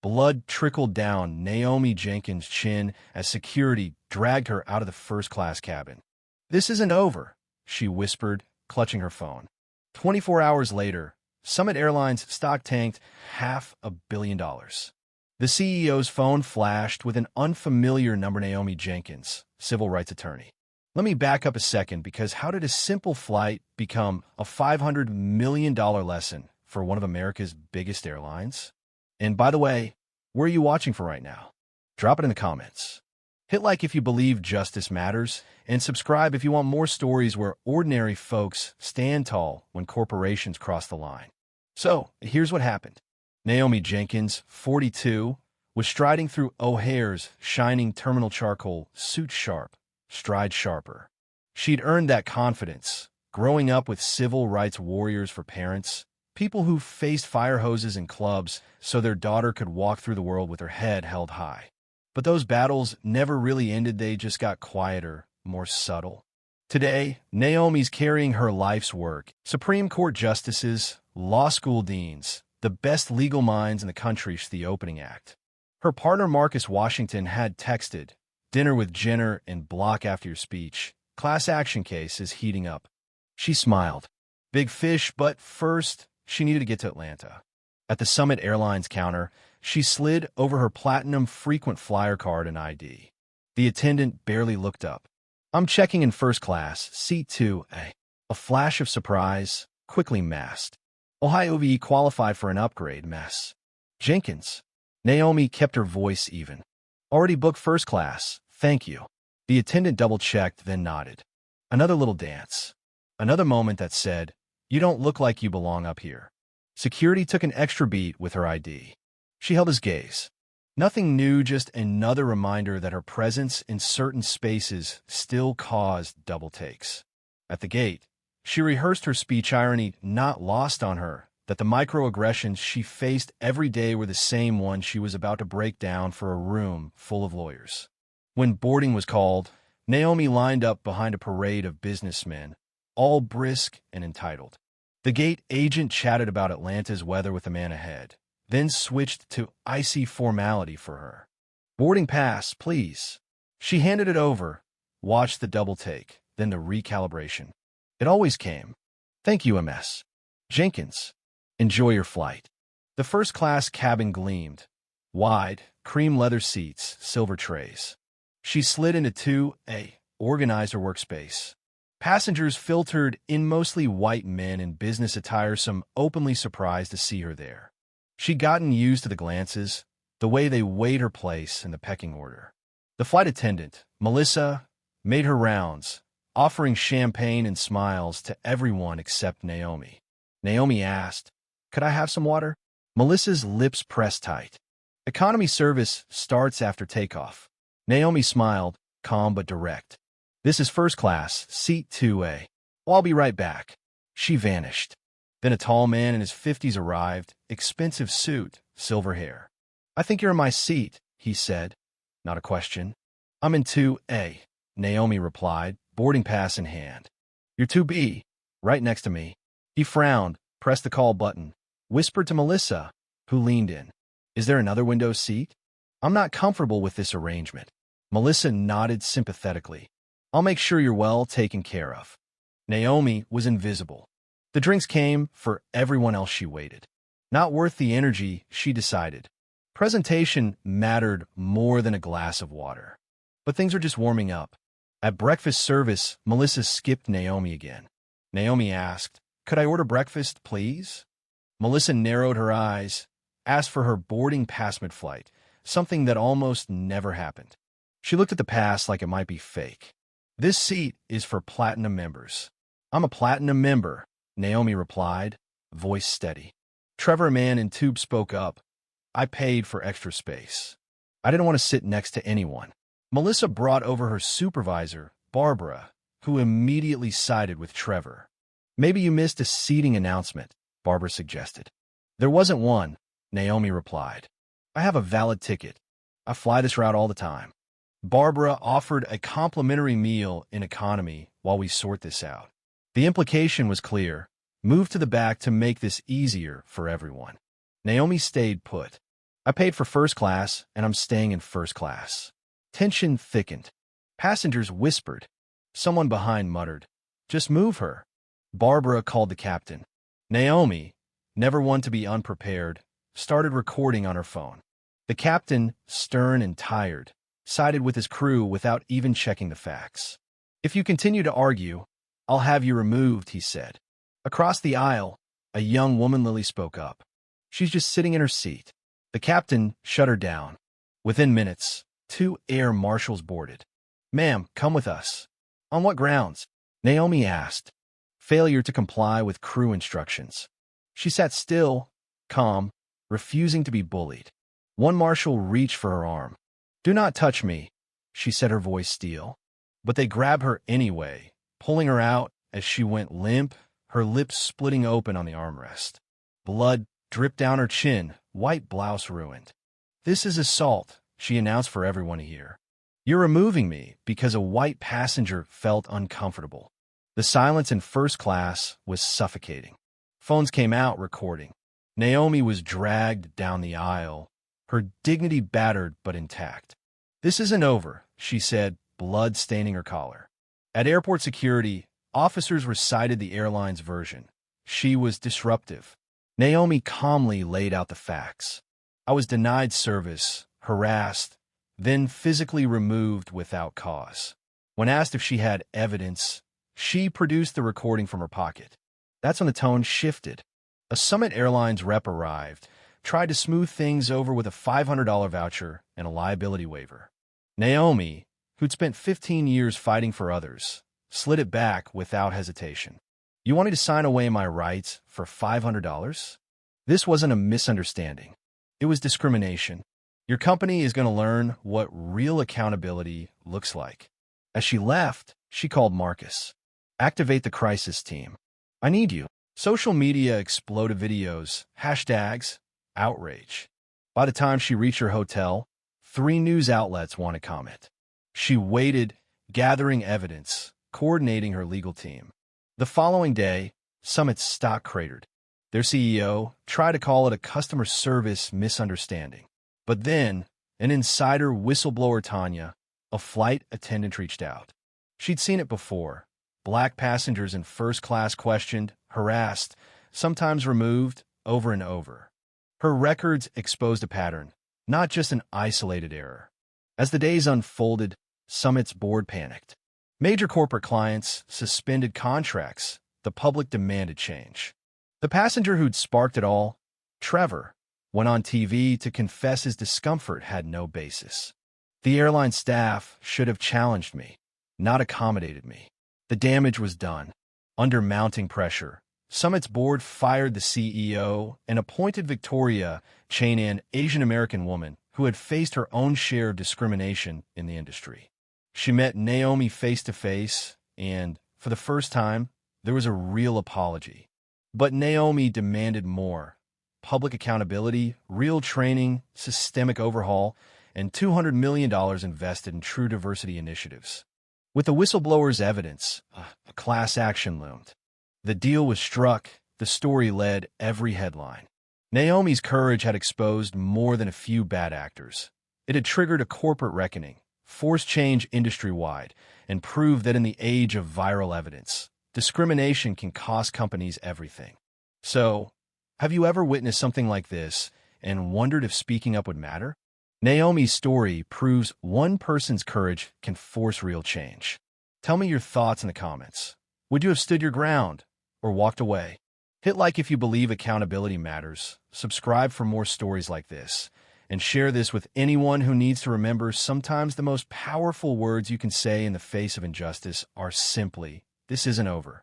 Blood trickled down Naomi Jenkins' chin as security dragged her out of the first-class cabin. "This isn't over," she whispered, clutching her phone. 24 hours later, Summit Airlines stock tanked $500 million. The CEO's phone flashed with an unfamiliar number. Naomi Jenkins, civil rights attorney. Let me back up a second, because how did a simple flight become a $500 million lesson for one of America's biggest airlines? And by the way, where are you watching from right now? Drop it in the comments. Hit like if you believe justice matters, and subscribe if you want more stories where ordinary folks stand tall when corporations cross the line. So, here's what happened. Naomi Jenkins, 42, was striding through O'Hare's shining terminal charcoal, suit sharp, stride sharper. She'd earned that confidence, growing up with civil rights warriors for parents, people who faced fire hoses in clubs so their daughter could walk through the world with her head held high. But those battles never really ended. They just got quieter, more subtle. Today, Naomi's carrying her life's work. Supreme Court justices, law school deans, the best legal minds in the country to the opening act. Her partner Marcus Washington had texted, "Dinner with Jenner and block after your speech. Class action case is heating up." She smiled. Big fish, but first, she needed to get to Atlanta. At the Summit Airlines counter, she slid over her platinum frequent flyer card and ID. The attendant barely looked up. "I'm checking in first class, seat 2A. A flash of surprise, quickly masked. "Ohio V qualified for an upgrade, mess." "Jenkins." Naomi kept her voice even. "Already booked first class, thank you." The attendant double-checked, then nodded. Another little dance. Another moment that said, "You don't look like you belong up here." Security took an extra beat with her ID. She held his gaze. Nothing new, just another reminder that her presence in certain spaces still caused double takes. At the gate, she rehearsed her speech, irony not lost on her, that the microaggressions she faced every day were the same ones she was about to break down for a room full of lawyers. When boarding was called, Naomi lined up behind a parade of businessmen, all brisk and entitled. The gate agent chatted about Atlanta's weather with the man ahead, then switched to icy formality for her. "Boarding pass, please." She handed it over, watched the double take, then the recalibration. It always came. "Thank you, Ms. Jenkins. Enjoy your flight." The first-class cabin gleamed. Wide, cream leather seats, silver trays. She slid into 2A, organized her workspace. Passengers filtered in, mostly white men in business attire, some openly surprised to see her there. She'd gotten used to the glances, the way they weighed her place in the pecking order. The flight attendant, Melissa, made her rounds, offering champagne and smiles to everyone except Naomi. Naomi asked, "Could I have some water?" Melissa's lips pressed tight. "Economy service starts after takeoff." Naomi smiled, calm but direct. "This is first class, seat 2A. I'll be right back." She vanished. Then a tall man in his 50s arrived, expensive suit, silver hair. "I think you're in my seat," he said. Not a question. "I'm in 2A," Naomi replied, boarding pass in hand. "You're 2B, right next to me." He frowned, pressed the call button, whispered to Melissa, who leaned in. "Is there another window seat? I'm not comfortable with this arrangement." Melissa nodded sympathetically. "I'll make sure you're well taken care of." Naomi was invisible. The drinks came, for everyone else she waited. Not worth the energy, she decided. Presentation mattered more than a glass of water. But things were just warming up. At breakfast service, Melissa skipped Naomi again. Naomi asked, "Could I order breakfast, please?" Melissa narrowed her eyes, asked for her boarding pass mid-flight, something that almost never happened. She looked at the pass like it might be fake. "This seat is for platinum members." "I'm a platinum member," Naomi replied, voice steady. Trevor, a man in tube, spoke up. "I paid for extra space. I didn't want to sit next to anyone." Melissa brought over her supervisor, Barbara, who immediately sided with Trevor. "Maybe you missed a seating announcement," Barbara suggested. "There wasn't one," Naomi replied. "I have a valid ticket. I fly this route all the time." Barbara offered a complimentary meal in economy while we sort this out. The implication was clear. Move to the back to make this easier for everyone. Naomi stayed put. I paid for first class, and I'm staying in first class. Tension thickened. Passengers whispered. Someone behind muttered, "Just move her." Barbara called the captain. Naomi, never one to be unprepared, started recording on her phone. The captain, stern and tired, sided with his crew without even checking the facts. "If you continue to argue, I'll have you removed," he said. Across the aisle, a young woman Lily spoke up. "She's just sitting in her seat." The captain shut her down. Within minutes, 2 air marshals boarded. "Ma'am, come with us." "On what grounds?" Naomi asked. "Failure to comply with crew instructions." She sat still, calm, refusing to be bullied. One marshal reached for her arm. "Do not touch me," she said, her voice steel. But they grabbed her anyway, pulling her out as she went limp, her lips splitting open on the armrest. Blood dripped down her chin, white blouse ruined. "This is assault," she announced for everyone to hear. "You're removing me because a white passenger felt uncomfortable." The silence in first class was suffocating. Phones came out recording. Naomi was dragged down the aisle, her dignity battered but intact. "This isn't over," she said, blood staining her collar. At airport security, officers recited the airline's version. She was disruptive. Naomi calmly laid out the facts. "I was denied service, harassed, then physically removed without cause." When asked if she had evidence, she produced the recording from her pocket. That's when the tone shifted. A Summit Airlines rep arrived, tried to smooth things over with a $500 voucher and a liability waiver. Naomi, who'd spent 15 years fighting for others, slid it back without hesitation. "You want me to sign away my rights for $500? This wasn't a misunderstanding. It was discrimination. Your company is going to learn what real accountability looks like." As she left, she called Marcus. "Activate the crisis team. I need you." Social media exploded videos, hashtags, outrage. By the time she reached her hotel, 3 news outlets wanted comment. She waited, gathering evidence, coordinating her legal team. The following day, Summit's stock cratered. Their CEO tried to call it a customer service misunderstanding. But then, an insider whistleblower, Tanya, a flight attendant, reached out. She'd seen it before. Black passengers in first class questioned, harassed, sometimes removed, over and over. Her records exposed a pattern, not just an isolated error. As the days unfolded, Summit's board panicked. Major corporate clients suspended contracts. The public demanded change. The passenger who'd sparked it all, Trevor, went on TV to confess his discomfort had no basis. "The airline staff should have challenged me, not accommodated me." The damage was done. Under mounting pressure, Summit's board fired the CEO and appointed Victoria Chain, an Asian-American woman who had faced her own share of discrimination in the industry. She met Naomi face-to-face, and, for the first time, there was a real apology. But Naomi demanded more: public accountability, real training, systemic overhaul, and $200 million invested in true diversity initiatives. With the whistleblower's evidence, a class action loomed. The deal was struck. The story led every headline. Naomi's courage had exposed more than a few bad actors. It had triggered a corporate reckoning, forced change industry-wide, and proved that in the age of viral evidence, discrimination can cost companies everything. So, have you ever witnessed something like this and wondered if speaking up would matter? Naomi's story proves one person's courage can force real change. Tell me your thoughts in the comments. Would you have stood your ground or walked away? Hit like if you believe accountability matters, subscribe for more stories like this, and share this with anyone who needs to remember sometimes the most powerful words you can say in the face of injustice are simply, "This isn't over."